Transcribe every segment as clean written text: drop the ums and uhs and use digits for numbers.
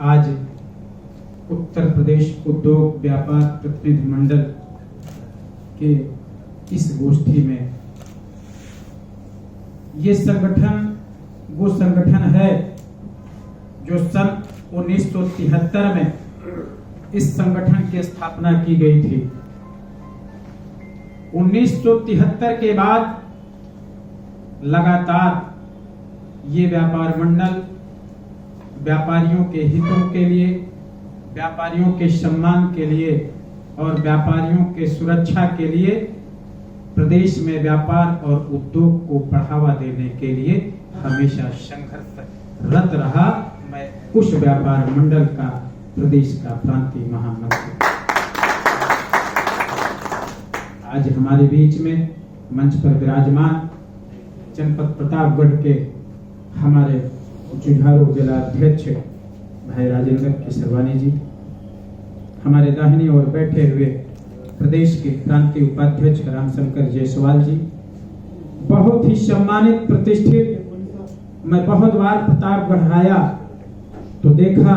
आज उत्तर प्रदेश उद्योग व्यापार प्रतिनिधि मंडल के इस गोष्ठी में ये संगठन वो संगठन है जो सन 1973 में इस संगठन की स्थापना की गई थी। 1973 के बाद लगातार ये व्यापार मंडल व्यापारियों के हितों के लिए, व्यापारियों के सम्मान के लिए और व्यापारियों के सुरक्षा के लिए प्रदेश में व्यापार और उद्योग को बढ़ावा देने के लिए हमेशा संघर्षरत रहा। मैं उस व्यापार मंडल का प्रदेश का प्रांतीय महामंत्री। आज हमारे बीच में मंच पर विराजमान जनपद प्रतापगढ़ के हमारे जुझारू जिला अध्यक्ष भाई राजेंद्र केसरवानी जी, हमारे दाहिनी ओर बैठे हुए प्रदेश के प्रांतीय उपाध्यक्ष रामशंकर जायसवाल जी, बहुत ही सम्मानित प्रतिष्ठित। मैं बहुत बार प्रतापगढ़ आया तो देखा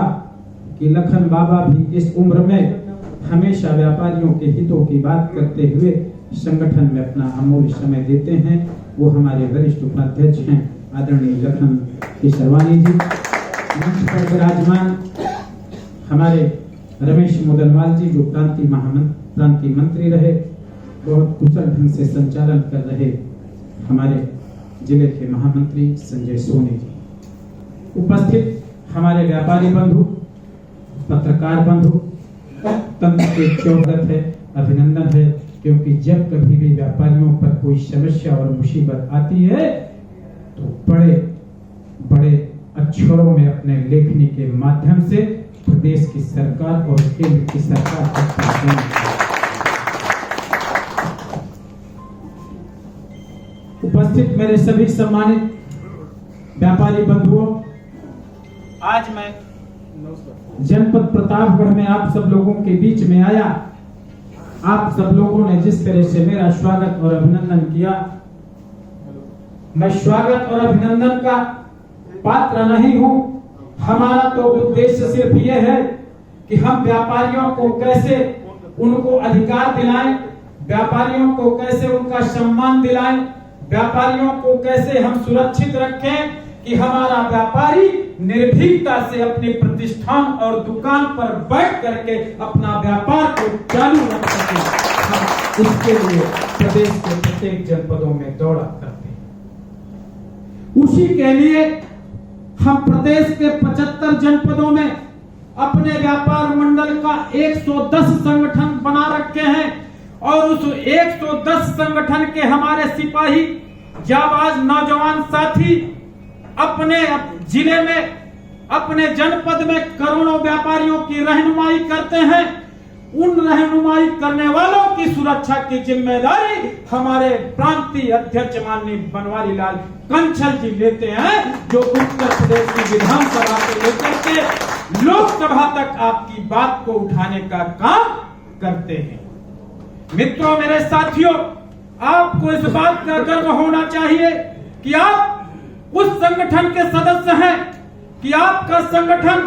कि लखन बाबा भी इस उम्र में हमेशा व्यापारियों के हितों की बात करते हुए संगठन में अपना अमूल्य समय देते हैं। वो हमारे वरिष्ठ उपाध्यक्ष हैं आदरणीय लखन केसरवानी जी। मंच पर विराजमान हमारे रमेश मुदनवाल जी, जो प्रांतीय मंत्री रहे, बहुत कुशल ढंग से संचालन कर रहे हमारे जिले के महामंत्री संजय सोनी जी। उपस्थित हमारे व्यापारी बंधु, पत्रकार बंधु, तंत्र के चौधरी है, अभिनंदन है, क्योंकि जब कभी भी व्यापारियों पर कोई समस्या और मुसीबत आती है तो बड़े बड़े अक्षरों में अपने लेखनी के माध्यम से प्रदेश की सरकार और केंद्र की सरकार तक उपस्थित मेरे सभी सम्मानित व्यापारी बंधुओं, आज मैं जनपद प्रतापगढ़ में आप सब लोगों के बीच में आया। आप सब लोगों ने जिस तरह से मेरा स्वागत और अभिनंदन किया, मैं स्वागत और अभिनंदन का पात्र नहीं हूं। हमारा तो उद्देश्य सिर्फ ये है कि हम व्यापारियों को कैसे उनको अधिकार दिलाएं, व्यापारियों को कैसे उनका सम्मान दिलाएं, व्यापारियों को कैसे हम सुरक्षित रखें कि हमारा व्यापारी निर्भीकता से अपने प्रतिष्ठान और दुकान पर बैठ करके अपना व्यापार को चालू रख सके। हम इसके लिए प्रदेश के प्रत्येक जनपदों में दौड़ा करते हैं। उसी के लिए हम प्रदेश के 75 जनपदों में अपने व्यापार मंडल का 110 संगठन बना रखे हैं और उस 110 संगठन के हमारे सिपाही जाबाज नौजवान साथी अपने जिले में, अपने जनपद में करोड़ों व्यापारियों की रहनुमाई करते हैं। उन रहनुमाई करने वालों की सुरक्षा की जिम्मेदारी हमारे प्रांतीय अध्यक्ष माननीय बनवारी लाल कंछल जी लेते हैं, जो उत्तर प्रदेश की विधानसभा से लेकर के लोकसभा तक आपकी बात को उठाने का काम करते हैं। मित्रों, मेरे साथियों, आपको इस बात का गर्व होना चाहिए कि आप उस संगठन के सदस्य हैं, कि आपका संगठन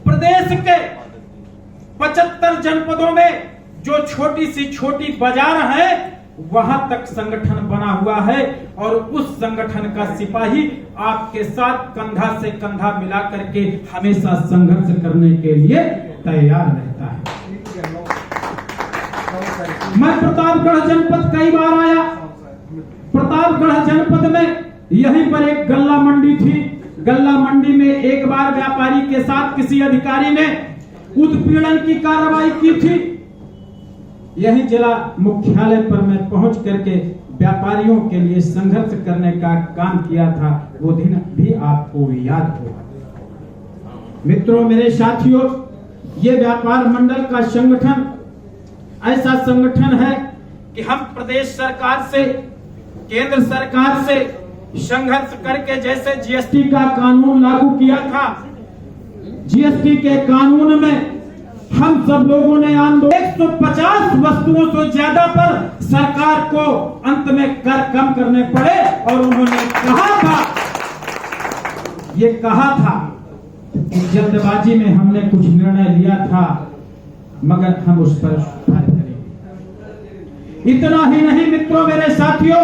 प्रदेश के 75 जनपदों में जो छोटी सी छोटी बाजार है वहां तक संगठन बना हुआ है और उस संगठन का सिपाही आपके साथ कंधा से कंधा मिला करके हमेशा संघर्ष करने के लिए तैयार रहता है। मैं प्रतापगढ़ जनपद कई बार आया। प्रतापगढ़ जनपद में यहीं पर एक गल्ला मंडी थी। गल्ला मंडी में एक बार व्यापारी के साथ किसी अधिकारी ने उत्पीड़न की कार्रवाई की थी। यही जिला मुख्यालय पर मैं पहुंच करके व्यापारियों के लिए संघर्ष करने का काम किया था। वो दिन भी आपको याद होगा। मित्रों, मेरे साथियों, ये व्यापार मंडल का संगठन ऐसा संगठन है कि हम प्रदेश सरकार से, केंद्र सरकार से संघर्ष करके, जैसे जीएसटी का कानून लागू किया था, जीएसटी के कानून में हम सब लोगों ने आंदोलन 150 वस्तुओं से ज्यादा पर सरकार को अंत में कर कम करने पड़े और उन्होंने कहा था जल्दबाजी में हमने कुछ निर्णय लिया था, मगर हम उस पर सुधार करेंगे। इतना ही नहीं मित्रों, मेरे साथियों,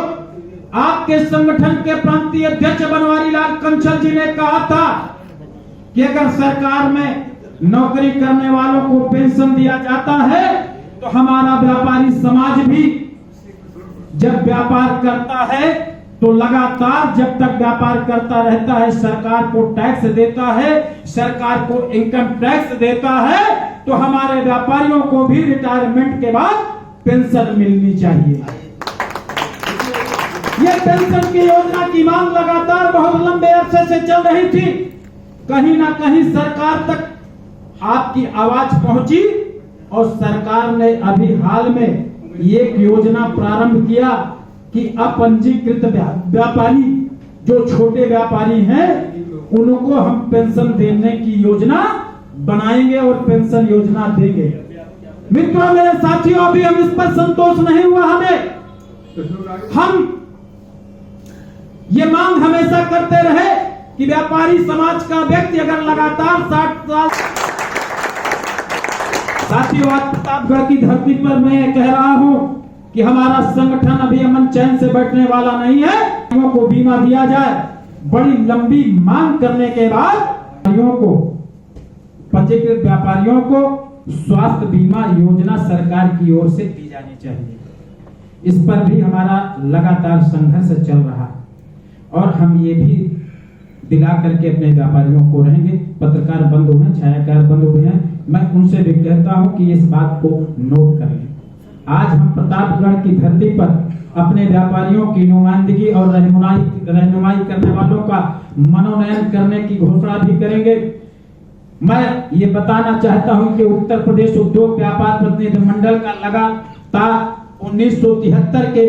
आपके संगठन के प्रांतीय अध्यक्ष बनवारी लाल कंचल जी ने कहा था कि अगर सरकार में नौकरी करने वालों को पेंशन दिया जाता है तो हमारा व्यापारी समाज भी जब व्यापार करता है तो लगातार जब तक व्यापार करता रहता है, सरकार को टैक्स देता है, सरकार को इनकम टैक्स देता है, तो हमारे व्यापारियों को भी रिटायरमेंट के बाद पेंशन मिलनी चाहिए। ये पेंशन की योजना की मांग लगातार बहुत लंबे अरसे से चल रही थी। कहीं ना कहीं सरकार तक आपकी आवाज पहुंची और सरकार ने अभी हाल में एक योजना प्रारंभ किया कि अपंजीकृत व्यापारी जो छोटे व्यापारी हैं उनको हम पेंशन देने की योजना बनाएंगे और पेंशन योजना देंगे। मित्रों, मेरे साथियों, अभी हम इस पर संतोष नहीं हुआ। हम ये मांग हमेशा करते रहे कि व्यापारी समाज का व्यक्ति अगर लगातार 60 साल। साथियों, आज प्रतापगढ़ की धरती पर मैं कह रहा हूं कि हमारा संगठन अभी अमन चैन से बैठने वाला नहीं है। व्यापारियों को बीमा दिया जाए। बड़ी लंबी मांग करने के बाद व्यापारियों को, पंजीकृत व्यापारियों को स्वास्थ्य बीमा योजना सरकार की ओर से दी जानी चाहिए। इस पर भी हमारा लगातार संघर्ष चल रहा है और हम ये भी दिला करके अपने व्यापारियों को रहेंगे। पत्रकार बंधु हैं, छायाकार बंधु भी हैं, मैं उनसे भी कहता हूं कि इस बात को नोट कर लें। आज हम प्रतापगढ़ की धरती पर अपने व्यापारियों की नुमाइंदगी और रहनुमाई करने वालों का मनोनयन करने की घोषणा भी करेंगे। मैं ये बताना चाहता हूं कि उत्तर प्रदेश उद्योग व्यापार प्रतिनिधि मंडल का लगातार 1973 के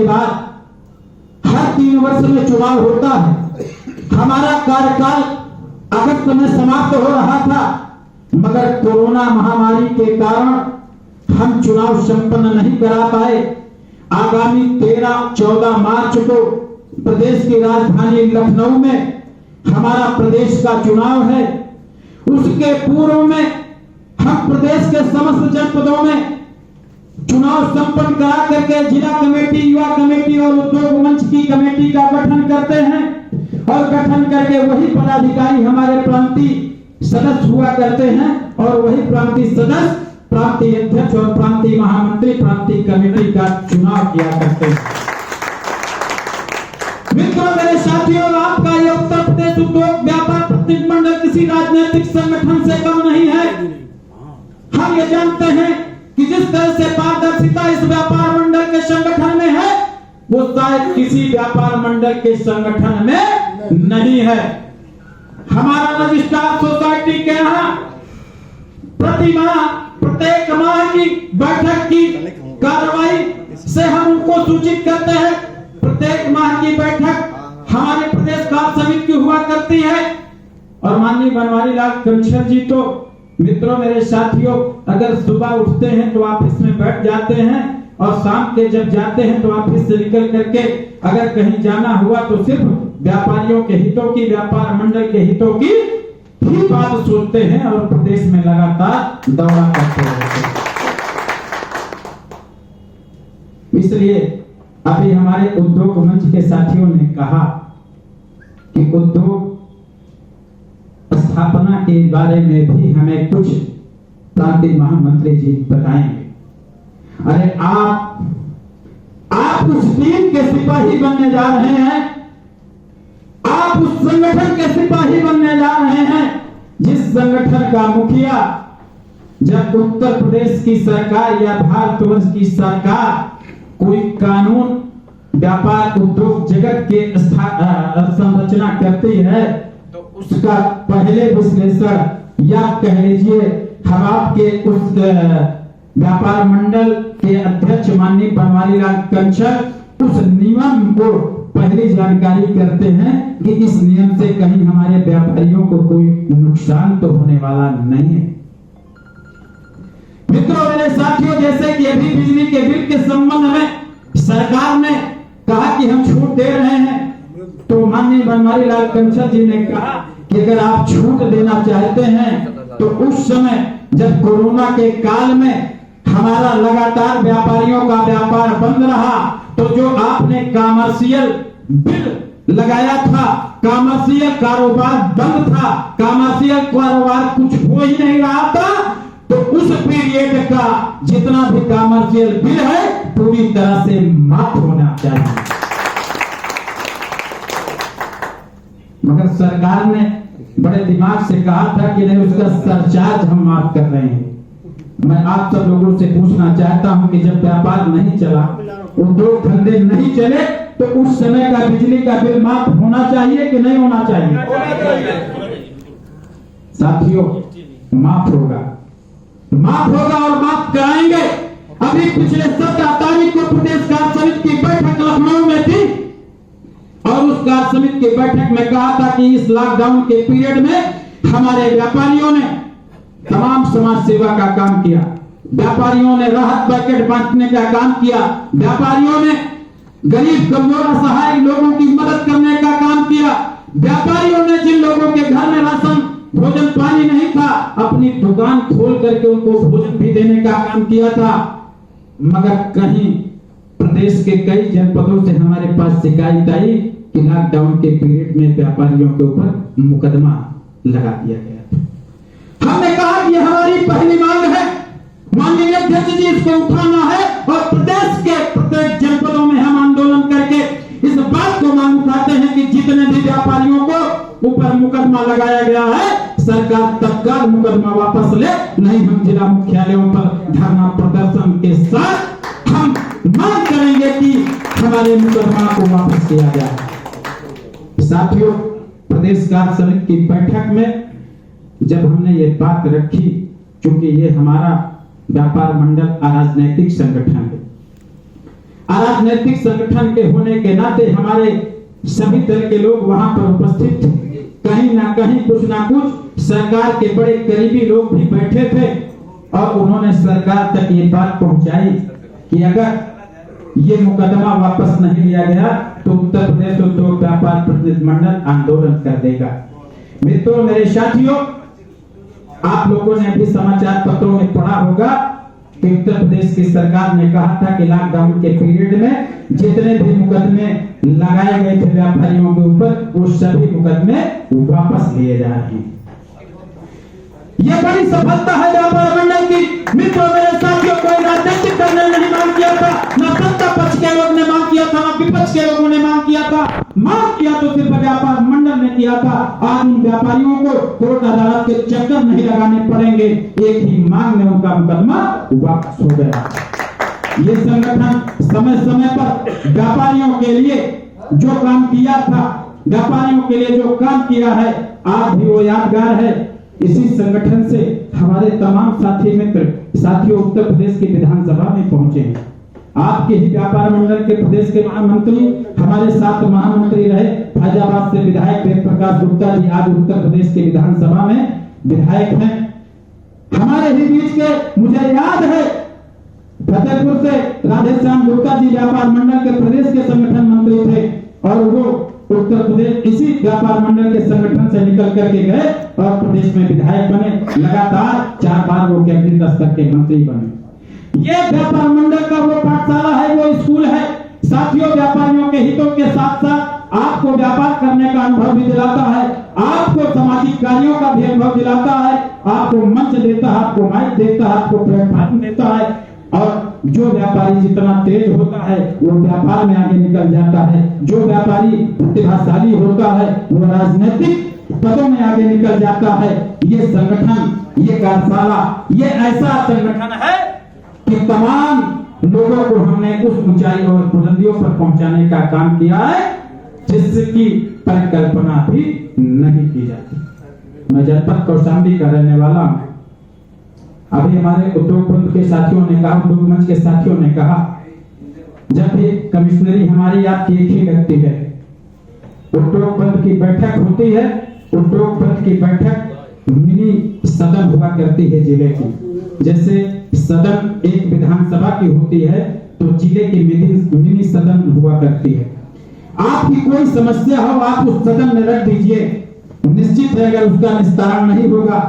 बाद हर 3 वर्ष में चुनाव होता है। हमारा कार्यकाल अगस्त में समाप्त हो रहा था, मगर कोरोना महामारी के कारण हम चुनाव संपन्न नहीं करा पाए। आगामी 13-14 मार्च को प्रदेश की राजधानी लखनऊ में हमारा प्रदेश का चुनाव है। उसके पूर्व में हम प्रदेश के समस्त जनपदों में चुनाव संपन्न करा करके जिला कमेटी, युवा कमेटी और उद्योग मंच की कमेटी का गठन करते हैं और गठन करके वही पदाधिकारी हमारे प्रांतीय सदस्य हुआ करते हैं और वही प्रांतीय सदस्य प्रांतीय अध्यक्ष और प्रांतीय महामंत्री प्रांतीय कमेटी का चुनाव किया करते हैं। मित्रों, मेरे साथियों, आपका यह उत्तर प्रदेश उद्योग व्यापार प्रतिनिधि मंडल किसी राजनीतिक संगठन से कम नहीं है। हम ये जानते हैं कि जिस तरह से पारदर्शिता इस व्यापार मंडल के संगठन में है, वो शायद किसी व्यापार मंडल के संगठन में नहीं है। हमारा रजिस्ट्रार सोसाइटी के यहाँ प्रत्येक माह की बैठक की कार्रवाई से हम उनको सूचित करते हैं। प्रत्येक माह की बैठक हमारे प्रदेश कार्य समिति की हुआ करती है और माननीय बनवारी लाल कंचल जी तो मित्रों, मेरे साथियों, अगर सुबह उठते हैं तो ऑफिस में बैठ जाते हैं और शाम के जब जाते हैं तो ऑफिस से निकल करके अगर कहीं जाना हुआ तो सिर्फ व्यापारियों के हितों की, व्यापार मंडल के हितों की ही बात सोचते हैं और प्रदेश में लगातार दौरा करते रहते हैं। इसलिए अभी हमारे उद्योग मंच के साथियों ने कहा कि उद्योग स्थापना के बारे में भी हमें कुछ प्रांतीय महामंत्री जी बताएंगे। अरे आप उस टीम के सिपाही बनने जा रहे हैं, आप उस संगठन के सिपाही बनने जा रहे हैं जिस संगठन का मुखिया जब उत्तर प्रदेश की सरकार या भारतवर्ष की सरकार कोई कानून व्यापार उद्योग जगत के संरचना करती है तो उसका पहले विश्लेषण या कह लीजिए हम आपके उस व्यापार मंडल के अध्यक्ष माननीय बनवारी लाल कंचल उस नियम को पहली जानकारी करते हैं कि इस नियम से कहीं हमारे व्यापारियों को कोई नुकसान तो होने वाला नहीं है। मित्रों, मेरे साथियों, जैसे कि अभी बिजली के बिल के संबंध में सरकार ने कहा कि हम छूट दे रहे हैं, तो माननीय बनवारी लाल कंसल जी ने कहा कि अगर आप छूट देना चाहते हैं तो उस समय जब कोरोना के काल में हमारा लगातार व्यापारियों का व्यापार बंद रहा, तो जो आपने कमर्शियल बिल लगाया था, कमर्शियल कारोबार बंद था, कमर्शियल कारोबार कुछ हो ही नहीं रहा था, तो उस पीरियड का जितना भी कमर्शियल बिल है पूरी तरह से माफ होना चाहिए। मगर सरकार ने बड़े दिमाग से कहा था कि नहीं, उसका सरचार्ज हम माफ कर रहे हैं। मैं आप सब लोगों से पूछना चाहता हूं कि जब व्यापार नहीं चला, उद्योग धंधे नहीं चले, तो उस समय का बिजली का बिल माफ होना चाहिए कि नहीं होना चाहिए? साथियों, माफ होगा और माफ कराएंगे। अभी पिछले 17 तारीख को प्रदेश कार्य समिति की बैठक लखनऊ में थी और उस कार्य समिति की बैठक में कहा था कि इस लॉकडाउन के पीरियड में हमारे व्यापारियों ने तमाम समाज सेवा का काम किया, व्यापारियों ने राहत पैकेट बांटने का काम किया, व्यापारियों ने गरीब कमजोर असहाय लोगों की मदद करने का काम किया, व्यापारियों ने जिन लोगों के घर में राशन भोजन पानी नहीं था, अपनी दुकान खोल करके उनको भोजन भी देने का काम किया था। मगर कहीं प्रदेश के कई जनपदों से हमारे पास शिकायत आई कि लॉकडाउन के पीरियड में व्यापारियों के ऊपर मुकदमा लगा दिया गया था। हमने कहा कि हमारी पहली मांग है, माननीय अध्यक्ष जी, इसको उठाना है और प्रदेश के प्रत्येक जनपदों में हम आंदोलन करके इस बात को मांग उठाते हैं कि जितने भी व्यापारियों को ऊपर मुकदमा लगाया गया है, सरकार तत्काल मुकदमा वापस ले, नहीं हम जिला मुख्यालयों पर धरना प्रदर्शन के साथ हम मांग करेंगे कि हमारे मुकदमा को वापस किया जाए। साथियों, प्रदेश कार्य समिति की बैठक में जब हमने ये बात रखी, क्योंकि ये हमारा व्यापार मंडल अराजनैतिक संगठन है, अराजनैतिक संगठन के होने के नाते हमारे सभी दल के लोग वहां पर उपस्थित थे। कहीं ना कहीं कुछ ना कुछ सरकार के बड़े करीबी लोग भी बैठे थे और उन्होंने सरकार तक ये बात पहुंचाई कि अगर ये मुकदमा वापस नहीं लिया गया तो उत्तर प्रदेश उद्योग व्यापार प्रतिनिधिमंडल आंदोलन कर देगा। मित्रों, मेरे साथियों, आप लोगों ने भी समाचार पत्रों में पढ़ा होगा कि उत्तर प्रदेश की सरकार ने कहा था कि लॉकडाउन के पीरियड में जितने भी मुकदमे लगाए गए थे व्यापारियों के ऊपर, वो सभी मुकदमे वापस लिए जा रहे हैं। यह बड़ी सफलता है व्यापार मंडल की। मित्रों, मेरे साथियों, कोई राजनीतिक दल ने नहीं मांग किया था, ना सत्ता पक्ष के लोग ने मांग किया था, ना विपक्ष के लोगों ने मांग किया था। मांग किया तो सिर्फ व्यापार मंडल ने किया था। आज उन व्यापारियों को कोर्ट अदालत के चक्कर नहीं लगाने पड़ेंगे, एक ही मांग में उनका मुकदमा वापस हो गया। ये संगठन समय समय पर व्यापारियों के लिए जो काम किया था, व्यापारियों के लिए जो काम किया है, आज भी वो यादगार है। इसी संगठन से हमारे तमाम साथी मित्र साथियों उत्तर प्रदेश की विधानसभा में पहुंचे हैं। आपके ही व्यापार मंडल के प्रदेश के महामंत्री, हमारे साथ महामंत्री रहे फैजाबाद से विधायक वेद प्रकाश गुप्ता जी, आज उत्तर प्रदेश की विधानसभा में विधायक हैं। हमारे ही बीच के, मुझे याद है, फतेहपुर से राधेश्याम गुप्ता जी व्यापार मंडल के प्रदेश के संगठन मंत्री थे और वो उत्तर प्रदेश इसी व्यापार मंडल के संगठन से निकल करके गए और प्रदेश में विधायक बने। लगातार 4 बार वो कैबिनेट स्तर के मंत्री बने। ये व्यापार मंडल का वो पाठशाला है, वो स्कूल है। साथियों, व्यापारियों के हितों के साथ साथ आपको व्यापार करने का अनुभव भी दिलाता है, आपको सामाजिक कार्यों का भी अनुभव दिलाता है, आपको मंच देता है, आपको माइक देता है, आपको प्लेटफॉर्म देता है। और जो व्यापारी जितना तेज होता है वो व्यापार में आगे निकल जाता है, जो व्यापारी प्रतिभाशाली होता है वो राजनीतिक पदों में आगे निकल जाता है। ये संगठन, ये कार्यशाला, ये ऐसा संगठन है कि तमाम लोगों को हमने उस ऊंचाई और बुलंदियों पर पहुंचाने का काम किया है जिसकी परिकल्पना भी नहीं की जाती। मैं जनपद कौशाम्बी का रहने वाला हूं। अभी हमारे उद्योग पंथ के साथियों ने कहा, उद्योग मंच के साथियों ने कहा, जब भी कमिश्नरी हमारी आपकी एक ही लगती है, उद्योग पंथ की बैठक होती है, उद्योग पंथ की बैठक मिनी सदन हुआ करती है जिले की। जैसे सदन एक विधानसभा की होती है तो जिले की मिनी सदन हुआ करती है। आपकी कोई समस्या हो आप उस सदन में रख दीजिए। निश्चित है अगर उसका निस्तारण नहीं होगा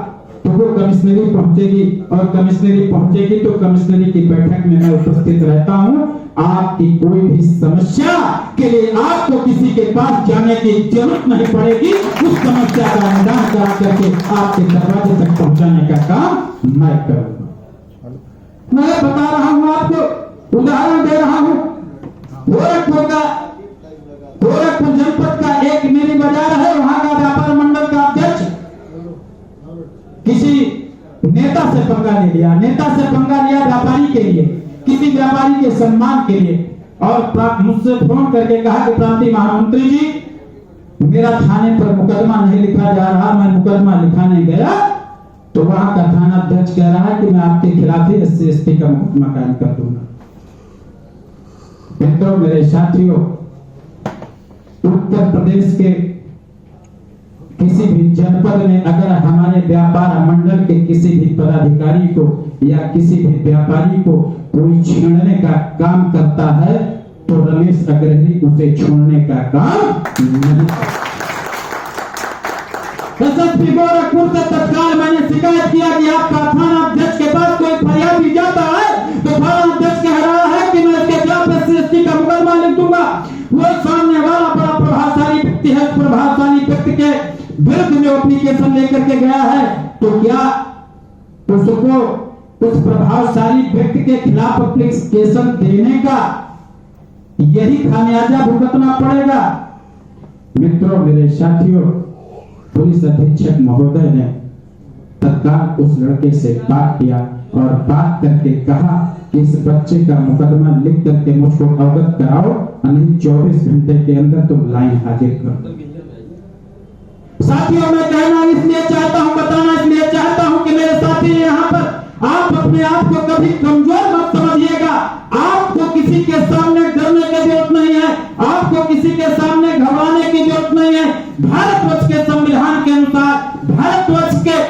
तो वो कमिश्नरी पहुंचेगी और कमिश्नरी पहुंचेगी तो कमिश्नरी की बैठक में मैं उपस्थित रहता हूं। आपकी कोई भी समस्या के लिए आपको किसी के पास जाने की जरूरत नहीं पड़ेगी। उस समस्या का निदान करा करके आपके दरवाजे तक पहुंचाने का काम मैं करूंगा। मैं बता रहा हूं आपको, उदाहरण दे रहा हूं। गोरखपुर जनपद का एक मेरी बाजार है, वहां का व्यापार मंडल का अध्यक्ष किसी नेता से पंगा ले लिया, व्यापारी के लिए, किसी व्यापारी के सम्मान के लिए, और मुझसे फोन करके कहा कि प्रांतीय महामंत्री जी मेरा थाने पर मुकदमा नहीं लिखा जा रहा। मैं मुकदमा लिखाने गया तो वहां का थाना अध्यक्ष कह रहा है कि मैं आपके खिलाफ ही SC/ST का मुकदमा कायम कर दूंगा। मित्रों, मेरे साथियों, उत्तर प्रदेश के किसी भी जनपद में अगर हमारे व्यापार मंडल के किसी भी पदाधिकारी को या किसी भी व्यापारी को कोई छीनने का काम करता है तो रमेश अग्रही उसे छोड़ने का काम नहीं। SSP गोरखपुर से तत्काल मैंने शिकायत किया कि आपका थाना अध्यक्ष के पास कोई फरियाद भी जाता है तो थाना अध्यक्ष कह रहा है कि मैं इसके खिलाफ SC/ST का मुकदमा लिख दूंगा। वो सामने वाला बड़ा प्रभावशाली व्यक्ति है, प्रभावशाली व्यक्ति के विरुद्ध में एप्लीकेशन लेकर के गया है तो क्या उसको उस प्रभावशाली व्यक्ति के खिलाफ एप्लीकेशन देने का यही खामियाजा भुगतना पड़ेगा? मित्रों, मेरे साथियों, पुलिस अधीक्षक महोदय ने तत्काल उस लड़के से बात किया और बात करके कहा कि इस बच्चे का मुकदमा लिख करके मुझको अवगत कराओ, नहीं 24 घंटे के अंदर तुम लाइन हाजिर करो। साथियों, मैं कहना इसलिए चाहता हूं, बताना इसलिए चाहता हूं कि मेरे साथी यहाँ पर आप अपने आप को कभी कमजोर मत समझिएगा। आपको किसी के सामने डरने की जरूरत नहीं है, आपको किसी के सामने घबराने की जरूरत नहीं है। भारतवर्ष के संविधान के अनुसार, भारतवर्ष के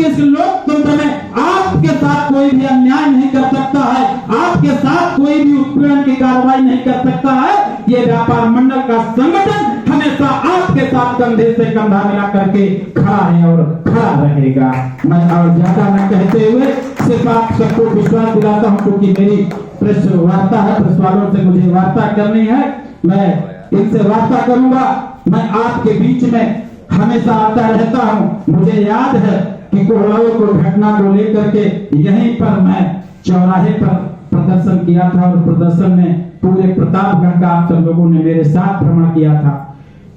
इस लोकतंत्र में आपके साथ कोई भी अन्याय नहीं कर सकता है, आपके साथ कोई भी उत्पीड़न की कार्रवाई नहीं कर सकता है। ये व्यापार मंडल का संगठन हमेशा आपके साथ कंधे से कंधा मिला करके खड़ा है और खड़ा रहेगा। मैं और ज्यादा न कहते हुए सिर्फ आप सबको विश्वास दिलाता हूँ, क्योंकि मेरी प्रेस वार्ता है, प्रेस वालों से मुझे वार्ता करनी है, मैं इनसे वार्ता करूंगा। मैं आपके बीच में हमेशा आता रहता हूं। मुझे याद है कि कोहलाओं घटना को लेकर के यहीं पर मैं चौराहे पर प्रदर्शन किया था और प्रदर्शन में पूरे प्रतापगढ़ का आप सब लोगों ने मेरे साथ भ्रमण किया था।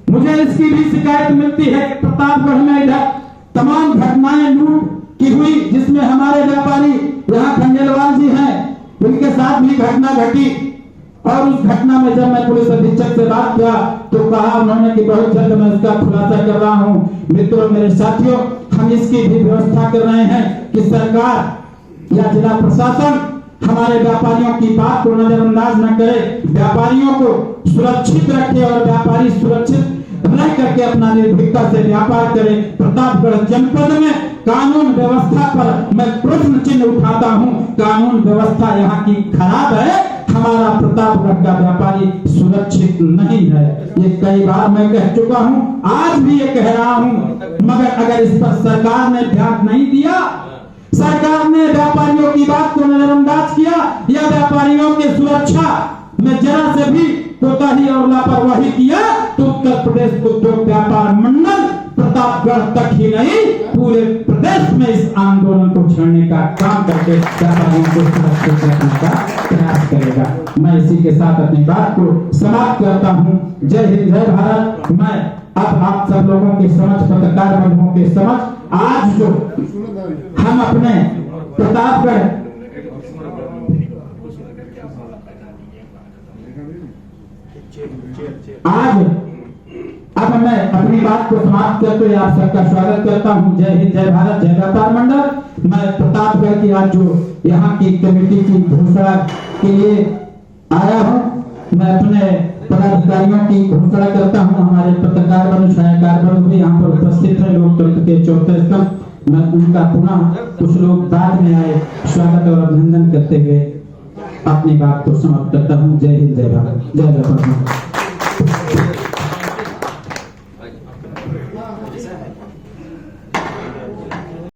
मुझे इसकी भी शिकायत मिलती है कि प्रतापगढ़ में इधर तमाम घटनाएं लूट की हुई, जिसमें हमारे व्यापारी यहाँ खंडेलवाल जी हैं, उनके साथ भी घटना घटी। और उस घटना में जब मैं पुलिस अधीक्षक से बात किया तो कहा उन्होंने कि बहुत जल्द मैं उसका खुलासा कर रहा हूं। मित्रों, मेरे साथियों, हम इसकी भी व्यवस्था कर रहे हैं कि सरकार या जिला प्रशासन हमारे व्यापारियों की बात को नजरअंदाज न करे, व्यापारियों को सुरक्षित रखे और व्यापारी सुरक्षित रह करके अपना निर्भीकता से व्यापार करे। प्रतापगढ़ जनपद में कानून व्यवस्था पर मैं प्रश्न चिन्ह उठाता हूं। कानून व्यवस्था यहाँ की खराब है, हमारा प्रतापगढ़ का व्यापारी सुरक्षित नहीं है। ये कई बार मैं कह चुका हूं, आज भी ये कह रहा हूं, मगर अगर इस पर सरकार ने ध्यान नहीं दिया, सरकार ने व्यापारियों की बात को नजरअंदाज किया या व्यापारियों की सुरक्षा में जरा से भी कोताही और लापरवाही किया तो उत्तर प्रदेश उद्योग व्यापार मंडल प्रतापगढ़ तक ही नहीं पूरे प्रदेश में इस आंदोलन को छेड़ने का काम करके व्यापारियों को सुरक्षित रखने का प्रयास करेगा। मैं इसी के साथ अपनी बात को समाप्त करता हूँ। जय हिंद, जय भारत। मैं अब आप सब लोगों के समझ, पत्रकार बंधुओं के समझ, आज जो हम अपने प्रतापगढ़ अब मैं अपनी बात को समाप्त करते हुए आप सबका स्वागत करता हूं। जय हिंद, जय भारत, जय व्यापार मंडल। मैं प्रतापगढ़ की आज जो यहाँ की कमेटी की घोषणा के लिए आया हूं, मैं अपने पदाधिकारियों की घोषणा करता हूं। हमारे पत्रकार बंधु, छायाकार बंधु भी यहाँ पर उपस्थित है, लोकतंत्र के चौथे स्तंभ। मैं उनका पुनः कुछ लोग बाद में आए स्वागत और अभिनंदन करते हुए अपनी बात को समाप्त करता हूँ। जय हिंद, जय भारत, जय व्यापार मंडल। है